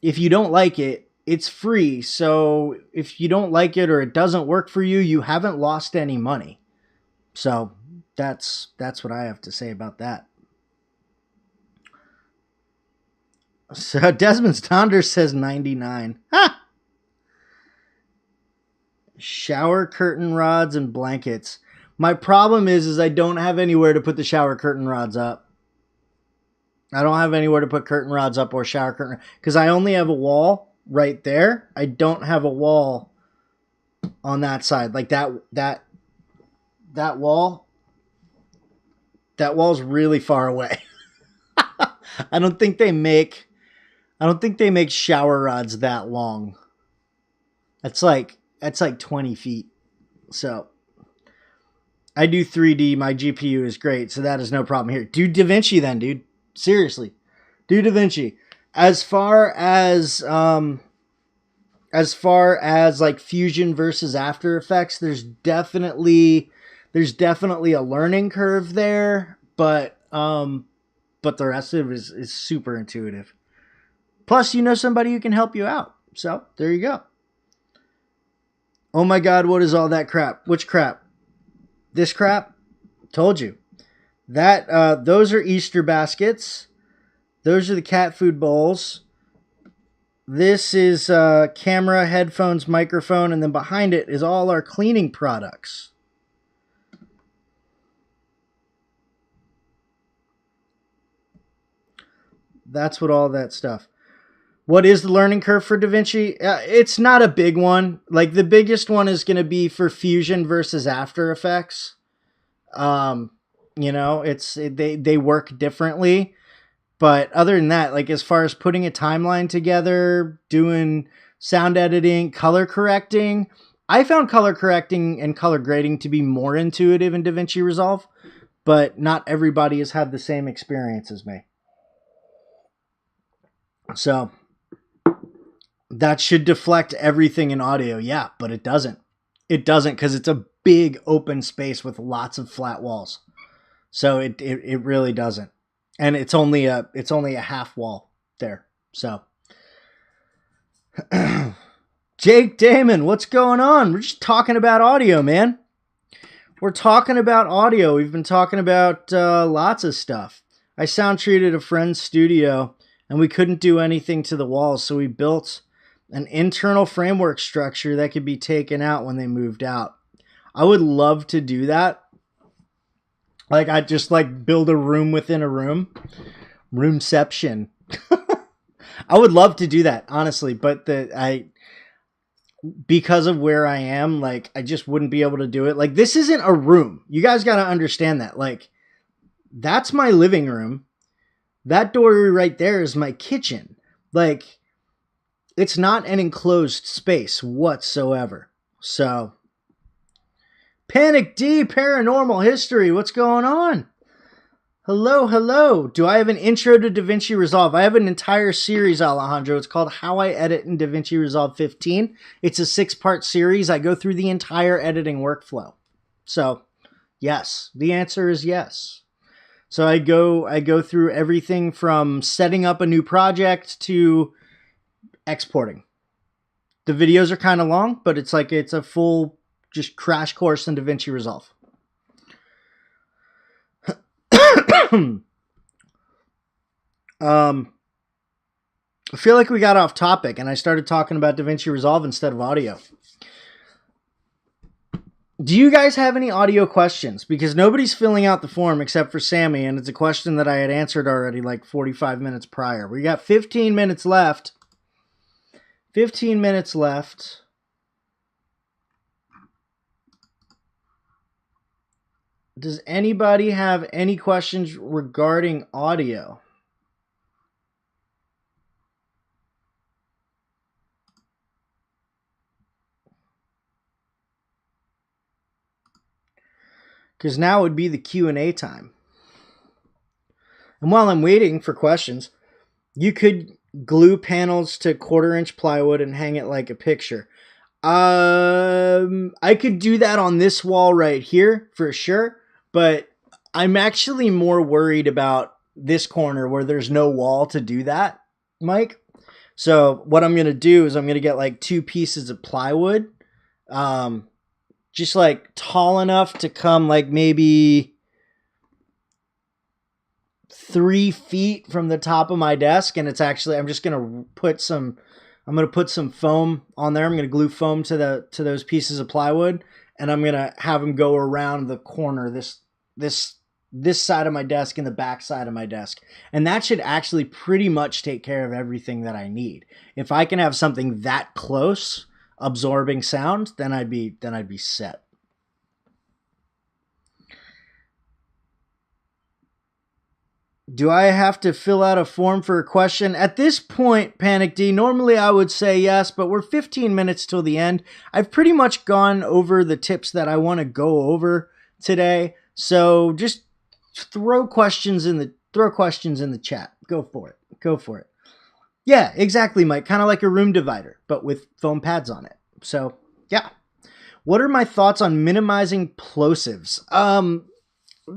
don't like it, it's free. So if you don't like it or it doesn't work for you, you haven't lost any money. So that's what I have to say about that. So Desmond Stonder says 99. Ha! Shower curtain rods and blankets. My problem is I don't have anywhere to put the shower curtain rods up. I don't have anywhere to put curtain rods up or shower curtain, because I only have a wall right there. I don't have a wall on that side. Like that wall. That wall's really far away. I don't think they make shower rods that long. That's like 20 feet. So I do 3D. My GPU is great, so that is no problem here. Do DaVinci then, dude. Seriously. Do DaVinci. As far as like Fusion versus After Effects, there's definitely a learning curve there, but the rest of it is super intuitive. Plus, you know somebody who can help you out. So, there you go. Oh my God, what is all that crap? Which crap? This crap? Told you. That those are Easter baskets. Those are the cat food bowls. This is camera, headphones, microphone, and then behind it is all our cleaning products. That's what all that stuff. What is the learning curve for DaVinci? It's not a big one. Like the biggest one is going to be for Fusion versus After Effects. They work differently. But other than that, like as far as putting a timeline together, doing sound editing, color correcting, I found color correcting and color grading to be more intuitive in DaVinci Resolve, but not everybody has had the same experience as me. So that should deflect everything in audio. Yeah, but it doesn't. It doesn't, because it's a big open space with lots of flat walls. So it really doesn't. And it's only a half wall there. So Jake Damon, what's going on? We're just talking about audio, man. We're talking about audio. We've been talking about lots of stuff. I sound treated a friend's studio and we couldn't do anything to the walls, so we built an internal framework structure that could be taken out when they moved out. I would love to do that. Like, I'd just like build a room within a room. Roomception. I would love to do that, honestly, but because of where I am, like, I just wouldn't be able to do it. Like, this isn't a room. You guys got to understand that. Like, that's my living room. That door right there is my kitchen. Like, it's not an enclosed space whatsoever. So, Panic D, Paranormal History, what's going on? Hello, hello. Do I have an intro to DaVinci Resolve? I have an entire series, Alejandro. It's called How I Edit in DaVinci Resolve 15. It's a 6-part series. I go through the entire editing workflow. So, yes. The answer is yes. So I go through everything from setting up a new project to exporting. The videos are kind of long, but it's a full just crash course in DaVinci Resolve. I feel like we got off topic and I started talking about DaVinci Resolve instead of audio. Do you guys have any audio questions? Because nobody's filling out the form except for Sammy, and it's a question that I had answered already like 45 minutes prior. We got 15 minutes left. 15 minutes left. Does anybody have any questions regarding audio? Because now would be the Q&A time. And while I'm waiting for questions, you could glue panels to 1/4-inch plywood and hang it like a picture. I could do that on this wall right here for sure, but I'm actually more worried about this corner where there's no wall to do that, Mike. So what I'm going to do is I'm going to get like 2 pieces of plywood, just like tall enough to come like maybe 3 feet from the top of my desk. And it's actually, I'm just going to put some foam on there. I'm going to glue foam to those pieces of plywood, and I'm going to have them go around the corner, this side of my desk and the back side of my desk. And that should actually pretty much take care of everything that I need. If I can have something that close absorbing sound, then I'd be set. Do I have to fill out a form for a question? At this point, Panic D, normally I would say yes, but we're 15 minutes till the end. I've pretty much gone over the tips that I want to go over today. So just throw questions in the chat. Go for it. Yeah, exactly, Mike. Kind of like a room divider, but with foam pads on it. So, yeah. What are my thoughts on minimizing plosives?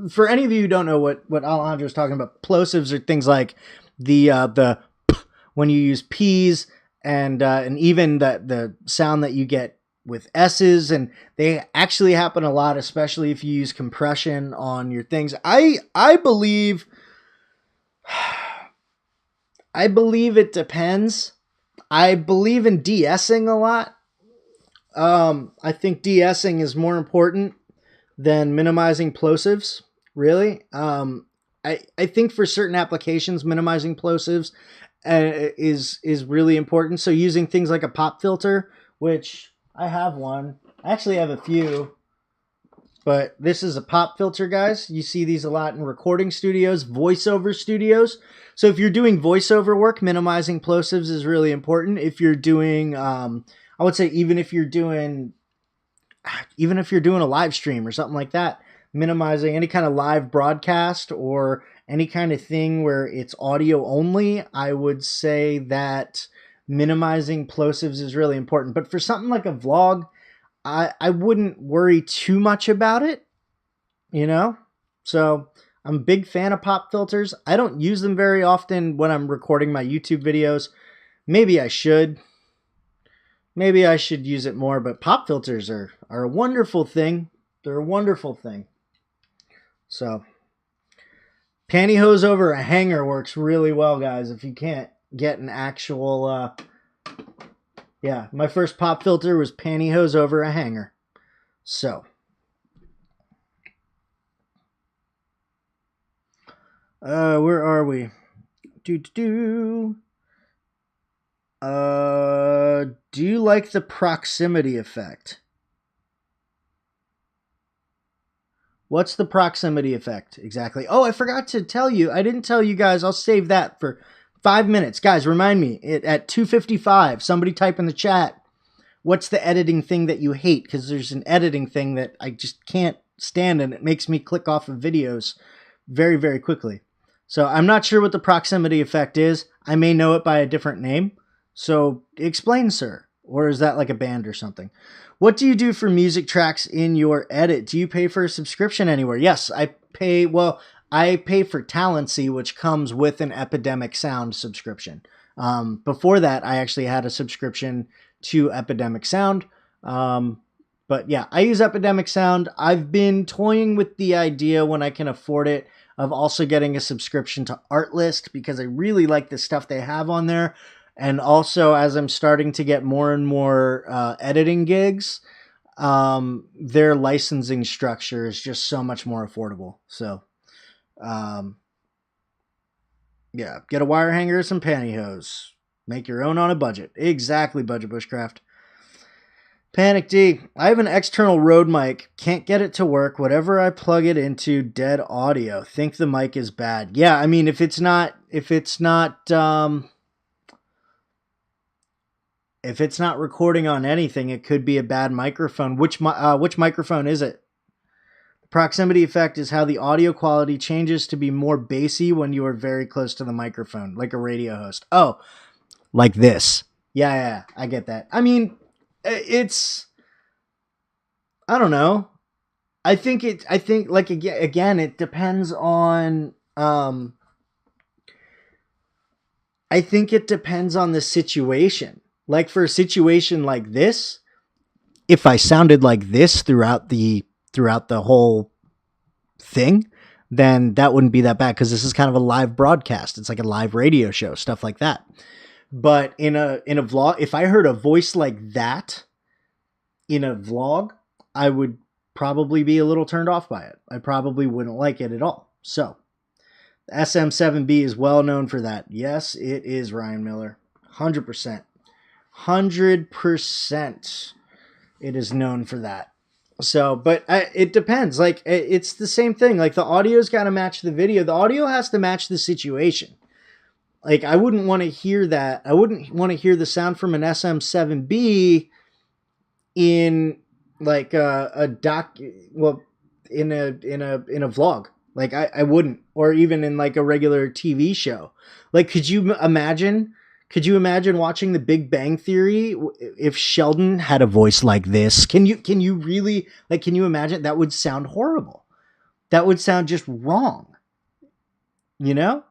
For any of you who don't know what Alejandro's talking about, plosives are things like the when you use P's and even the sound that you get with S's, and they actually happen a lot, especially if you use compression on your things. I believe it depends. I believe in de-essing a lot. I think de-essing is more important than minimizing plosives, really. I think for certain applications, minimizing plosives is really important. So using things like a pop filter, which I have one. I actually have a few, but this is a pop filter, guys. You see these a lot in recording studios, voiceover studios. So if you're doing voiceover work, minimizing plosives is really important. If you're doing, I would say even if you're doing a live stream or something like that, minimizing any kind of live broadcast or any kind of thing where it's audio only, I would say that minimizing plosives is really important. But for something like a vlog, I wouldn't worry too much about it, you know? So I'm a big fan of pop filters. I don't use them very often when I'm recording my YouTube videos. Maybe I should. Maybe I should use it more, but pop filters are a wonderful thing. They're a wonderful thing. So, pantyhose over a hanger works really well, guys, if you can't get an actual, yeah, my first pop filter was pantyhose over a hanger. So, where are we? Do you like the proximity effect? What's the proximity effect exactly? Oh, I forgot to tell you. I didn't tell you guys. I'll save that for 5 minutes. Guys, remind me at 2:55, somebody type in the chat, what's the editing thing that you hate? Because there's an editing thing that I just can't stand, and it makes me click off of videos very, very quickly. So I'm not sure what the proximity effect is. I may know it by a different name. So explain, sir. Or is that like a band or something? What do you do for music tracks in your edit? Do you pay for a subscription anywhere? Yes, I pay. Well, I pay for Talency, which comes with an Epidemic Sound subscription. Before that, I actually had a subscription to Epidemic Sound. But yeah, I use Epidemic Sound. I've been toying with the idea when I can afford it of also getting a subscription to Artlist because I really like the stuff they have on there. And also, as I'm starting to get more and more editing gigs, their licensing structure is just so much more affordable. So, yeah, get a wire hanger, some pantyhose. Make your own on a budget. Exactly, Budget Bushcraft. Panic D. I have an external Rode mic. Can't get it to work. Whatever I plug it into, dead audio. Think the mic is bad. Yeah, I mean, if it's not recording on anything, it could be a bad microphone. Which microphone is it? The proximity effect is how the audio quality changes to be more bassy when you are very close to the microphone, like a radio host. Oh, like this. Yeah, I get that. I mean, it's, I don't know. I think like again, it depends on, I think it depends on the situation. Like for a situation like this, if I sounded like this throughout the whole thing, then that wouldn't be that bad because this is kind of a live broadcast. It's like a live radio show, stuff like that. But in a vlog, if I heard a voice like that in a vlog, I would probably be a little turned off by it. I probably wouldn't like it at all. So SM7B is well known for that. Yes, it is, Ryan Miller. 100%. 100% it is known for that. So, but it depends. Like, it's the same thing. Like, the audio's got to match the video. The audio has to match the situation. Like, I wouldn't want to hear that. I wouldn't want to hear the sound from an SM7B in like in a vlog. Like, I wouldn't, or even in like a regular TV show. Like, could you imagine watching The Big Bang Theory if Sheldon had a voice like this? Can you really, like, can you imagine? That would sound horrible. That would sound just wrong. You know?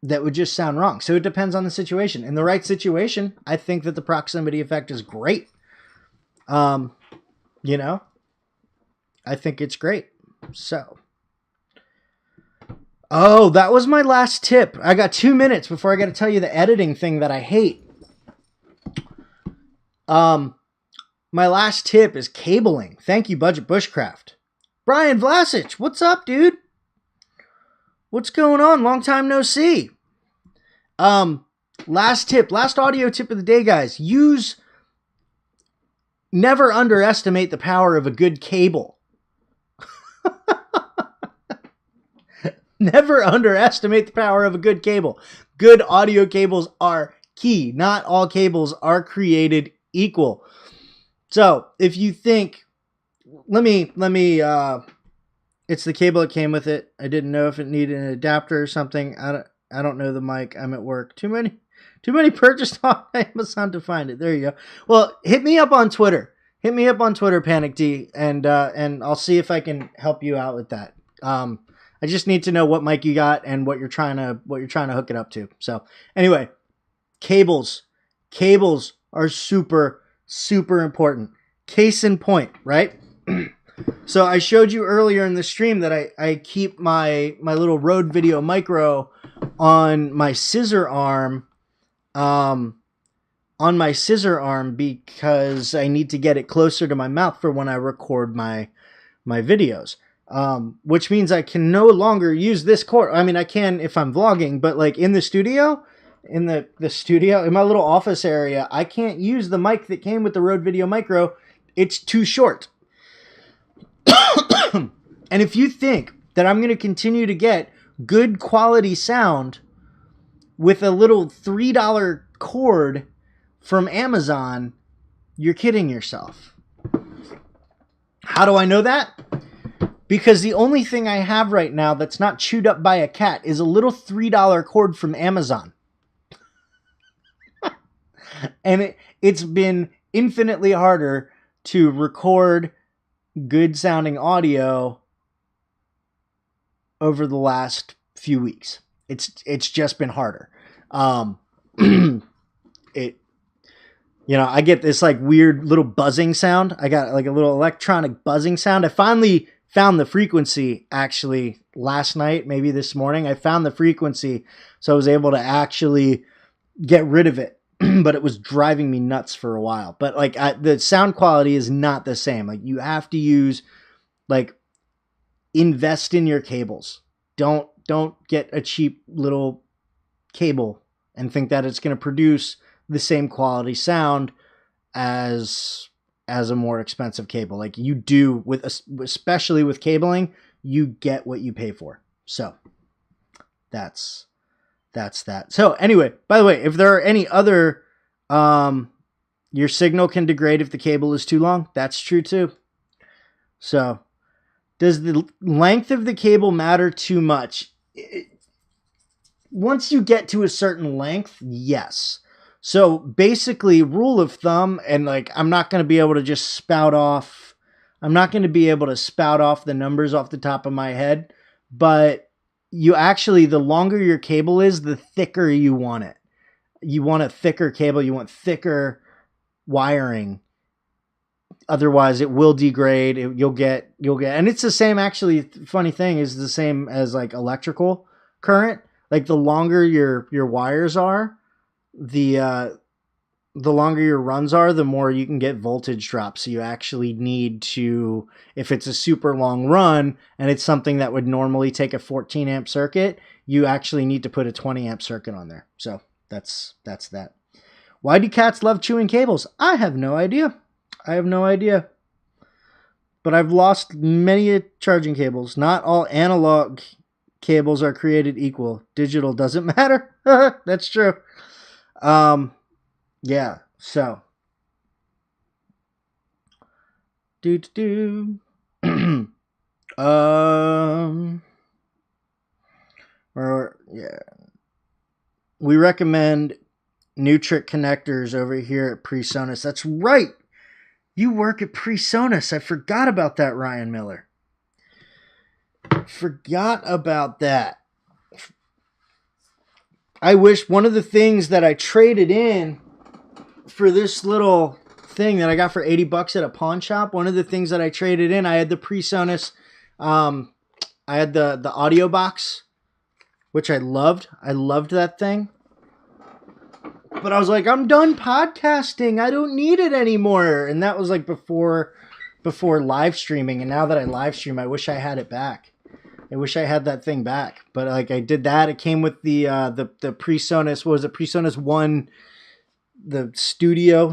That would just sound wrong. So it depends on the situation. In the right situation, I think that the proximity effect is great. You know, I think it's great. So, oh, that was my last tip. I got 2 minutes before I got to tell you the editing thing that I hate. My last tip is cabling. Thank you, Budget Bushcraft. Brian Vlasic, what's up, dude? What's going on? Long time no see. Last audio tip of the day, guys. Never underestimate the power of a good cable. Never underestimate the power of a good cable. Good audio cables are key. Not all cables are created equal. So if you think, let me, it's the cable that came with it. I didn't know if it needed an adapter or something. I don't know the mic. I'm at work. Too many purchased on Amazon to find it. There you go. Well, hit me up on Twitter. Hit me up on Twitter, Panic D, and I'll see if I can help you out with that. I just need to know what mic you got and what you're trying to hook it up to. So anyway, cables are super, super important. Case in point, right? So I showed you earlier in the stream that I keep my little Rode Video Micro on my scissor arm, because I need to get it closer to my mouth for when I record my videos. Which means I can no longer use this cord. I mean, I can if I'm vlogging, but like in the studio, in my little office area, I can't use the mic that came with the Rode Video Micro. It's too short. And if you think that I'm going to continue to get good quality sound with a little $3 cord from Amazon, you're kidding yourself. How do I know that? Because the only thing I have right now that's not chewed up by a cat is a little $3 cord from Amazon. And it's been infinitely harder to record good sounding audio over the last few weeks. It's just been harder. It I get this like weird little buzzing sound. I got like a little electronic buzzing sound. I finally found the frequency actually last night, maybe this morning. I found the frequency, so I was able to actually get rid of it. But it was driving me nuts for a while. But like the sound quality is not the same. Like you have to use invest in your cables. Don't get a cheap little cable and think that it's going to produce the same quality sound as a more expensive cable. Like you do especially with cabling, you get what you pay for. So that's that. So anyway, by the way, if there are any other, your signal can degrade if the cable is too long. That's true too. So does the length of the cable matter too much? Once you get to a certain length, yes. So basically, rule of thumb, and like I'm not going to be able to just spout off the numbers off the top of my head, but the longer your cable is, the thicker you want it. You want a thicker cable, you want thicker wiring. Otherwise it will degrade. You'll get, and it's the same, actually, funny thing is the same as like electrical current. Like the longer your wires are, the longer your runs are, the more you can get voltage drops. So you actually need to, if it's a super long run and it's something that would normally take a 14 amp circuit, you actually need to put a 20 amp circuit on there. So that's that. Why do cats love chewing cables? I have no idea. But I've lost many charging cables. Not all analog cables are created equal. Digital doesn't matter. That's true. Yeah, so we recommend Nutric connectors over here at PreSonus. That's right. You work at PreSonus. I forgot about that, Ryan Miller. Forgot about that. I wish one of the things that I traded in for this little thing that I got for $80 at a pawn shop, one of the things that I traded in, I had the PreSonus, I had the audio box, which I loved. I loved that thing. But I was like, I'm done podcasting. I don't need it anymore. And that was like before live streaming. And now that I live stream, I wish I had it back. I wish I had that thing back. But like I did that. It came with the PreSonus, what was it? PreSonus 1, the Studio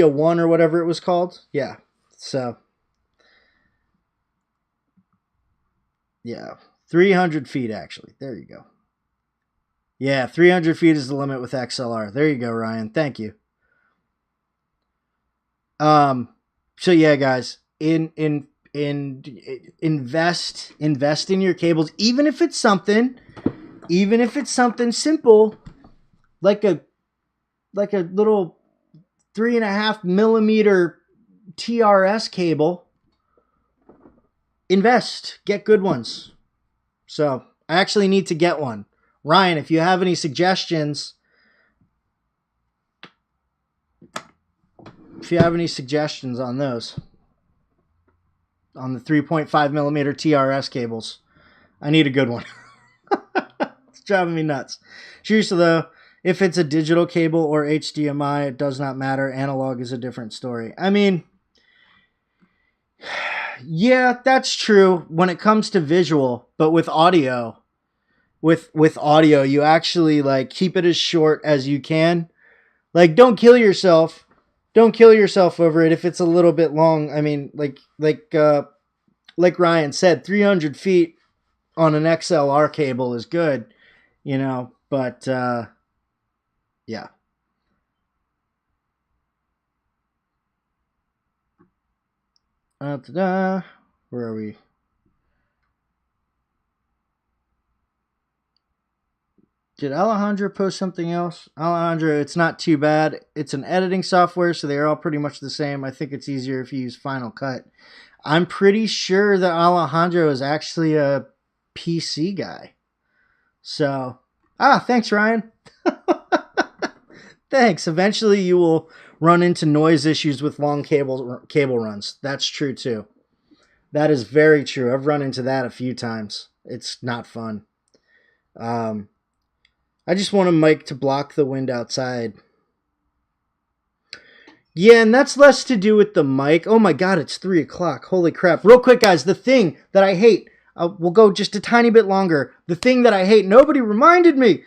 1 or whatever it was called. Yeah. So yeah, 300 feet actually. There you go. Yeah, 300 feet is the limit with XLR. There you go, Ryan. Thank you. So yeah, guys, invest in your cables, even if it's something simple, like a little 3.5 millimeter TRS cable. Invest, get good ones. So I actually need to get one. Ryan, if you have any suggestions, on those, on the 3.5 millimeter TRS cables, I need a good one. It's driving me nuts. Seriously though, if it's a digital cable or HDMI, it does not matter. Analog is a different story. I mean, yeah, that's true when it comes to visual, but with audio, you actually like keep it as short as you can. Like don't kill yourself over it if it's a little bit long. I mean, like Ryan said, 300 feet on an XLR cable is good, but yeah. Where are we? Did Alejandro post something else? Alejandro, it's not too bad. It's an editing software, so they're all pretty much the same. I think it's easier if you use Final Cut. I'm pretty sure that Alejandro is actually a PC guy. So, thanks, Ryan. Thanks. Eventually, you will run into noise issues with long cable runs. That's true too. That is very true. I've run into that a few times. It's not fun. Um, I just want a mic to block the wind outside. Yeah, and that's less to do with the mic. Oh my god, it's 3 o'clock. Holy crap. Real quick, guys, the thing that I hate, we'll go just a tiny bit longer. The thing that I hate, nobody reminded me.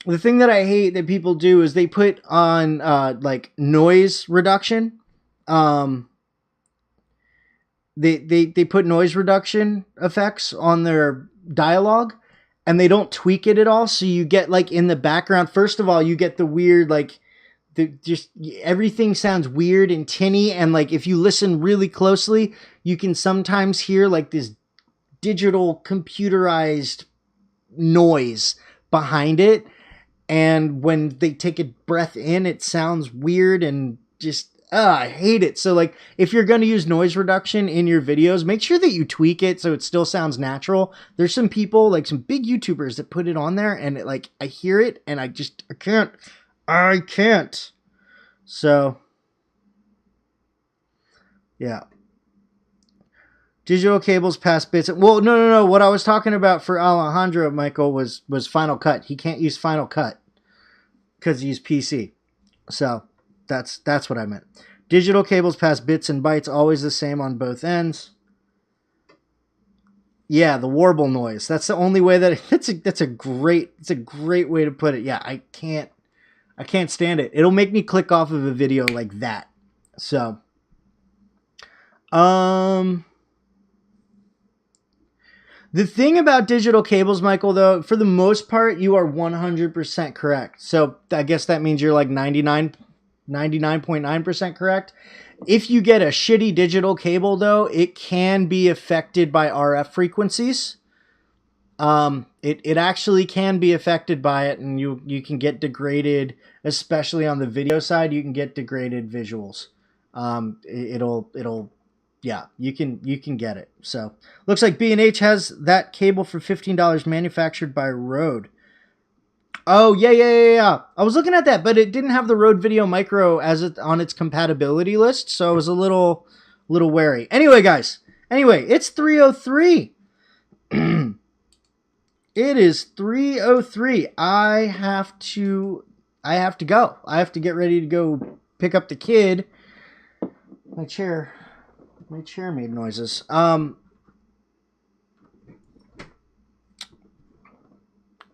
The thing that I hate that people do is they put on like noise reduction. They put noise reduction effects on their dialogue, and they don't tweak it at all. So you get like in the background, first of all, you get the weird like just everything sounds weird and tinny, and like if you listen really closely, you can sometimes hear like this digital computerized noise behind it, and when they take a breath in, it sounds weird and just I hate it. So like if you're going to use noise reduction in your videos, make sure that you tweak it so it still sounds natural. There's some people, like some big YouTubers, that put it on there, and it, like I hear it and I can't. So yeah. Digital cables pass bits. Well, no. What I was talking about for Alejandro, Michael, was Final Cut. He can't use Final Cut because he's PC. So that's what I meant. Digital cables pass bits and bytes, always the same on both ends. Yeah, the warble noise. That's the only way that it's a great way to put it. Yeah, I can't stand it. It'll make me click off of a video like that. So, the thing about digital cables, Michael, though, for the most part, you are 100% correct. So I guess that means you're like 99.9% correct. If you get a shitty digital cable, though, it can be affected by RF frequencies. It actually can be affected by it, and you can get degraded, especially on the video side. You can get degraded visuals. Yeah, you can get it. So looks like B&H has that cable for $15 manufactured by Rode. Oh yeah. I was looking at that, but it didn't have the Rode Video Micro on its compatibility list, so I was a little wary. Anyway, guys. It's 3:03. It is 3:03. I have to go. I have to get ready to go pick up the kid. My chair made noises. I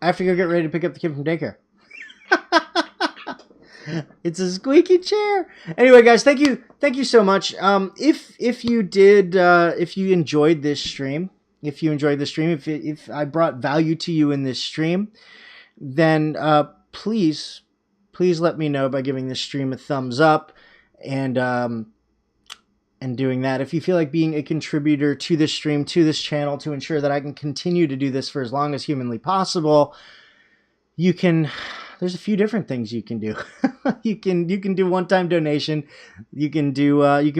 have to go get ready to pick up the kid from daycare. It's a squeaky chair. Anyway, guys, thank you so much. If you enjoyed this stream, if I brought value to you in this stream, then please let me know by giving this stream a thumbs up and doing that. If you feel like being a contributor to this stream, to this channel, to ensure that I can continue to do this for as long as humanly possible, there's a few different things you can do. you can do one-time donation. You can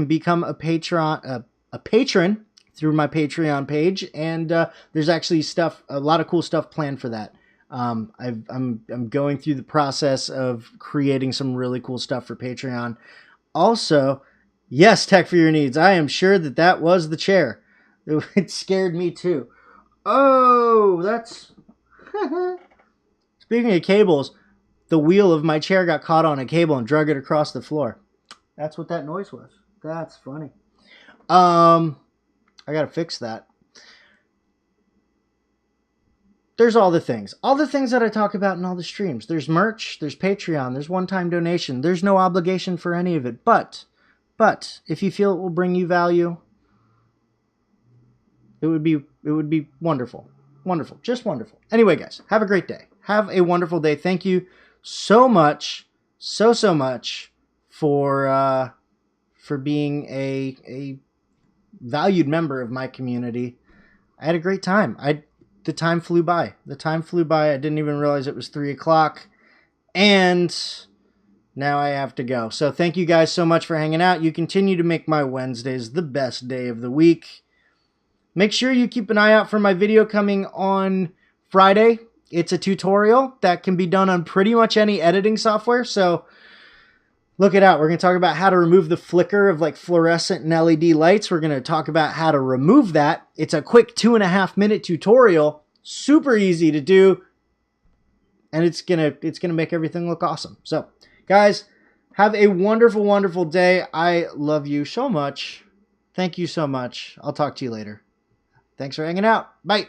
become a patron through my Patreon page, and there's actually a lot of cool stuff planned for that. I'm going through the process of creating some really cool stuff for Patreon. Also, yes, Tech for Your Needs. I am sure that was the chair. It scared me too. Oh, that's... Speaking of cables, the wheel of my chair got caught on a cable and drug it across the floor. That's what that noise was. That's funny. I gotta fix that. There's all the things that I talk about in all the streams. There's merch, there's Patreon, there's one-time donation. There's no obligation for any of it, but if you feel it will bring you value, it would be wonderful. Wonderful. Just wonderful. Anyway, guys, have a great day. Have a wonderful day. Thank you so much, so much for being a valued member of my community. I had a great time. The time flew by. I didn't even realize it was 3 o'clock. And Now I have to go. So thank you guys so much for hanging out. You continue to make my Wednesdays the best day of the week. Make sure you keep an eye out for my video coming on Friday. It's a tutorial that can be done on pretty much any editing software. So look it out. We're going to talk about how to remove the flicker of like fluorescent and LED lights. We're going to talk about how to remove that. It's a quick 2.5-minute tutorial. Super easy to do. And it's gonna make everything look awesome. So guys, have a wonderful, wonderful day. I love you so much. Thank you so much. I'll talk to you later. Thanks for hanging out. Bye.